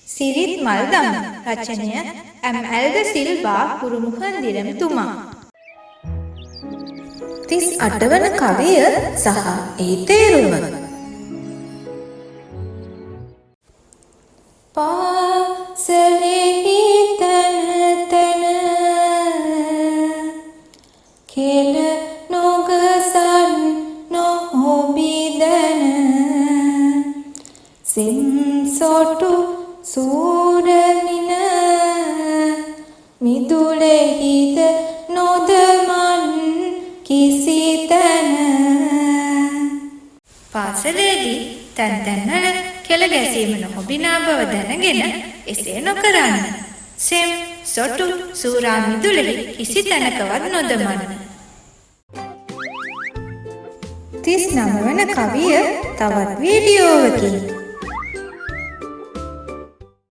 සිරිත් මල්දම් රචනය ඇම්ඇල්ද සිල්වා කුරුමුහන්දිරම තුමා. 38 වන කවිය සහ ඒ තේරුම. පාසලෙහි තන තන කෙල නොගසන් නොහොබිදන සින්සොටු සූරමින මිදුලෙහිද නොදමන් කිසි තැන. පාසලේදී තැන් තැන්වල කෙළ ගැසීම නොහොබිනා බව දැනගෙන එසේ නොකරන්න. සෙම් සොටු සූරා මිදුලෙහි කිසි තැනකවත් නොදමන්න. 39 වන කවිය තවත් වීඩියෝවකින්.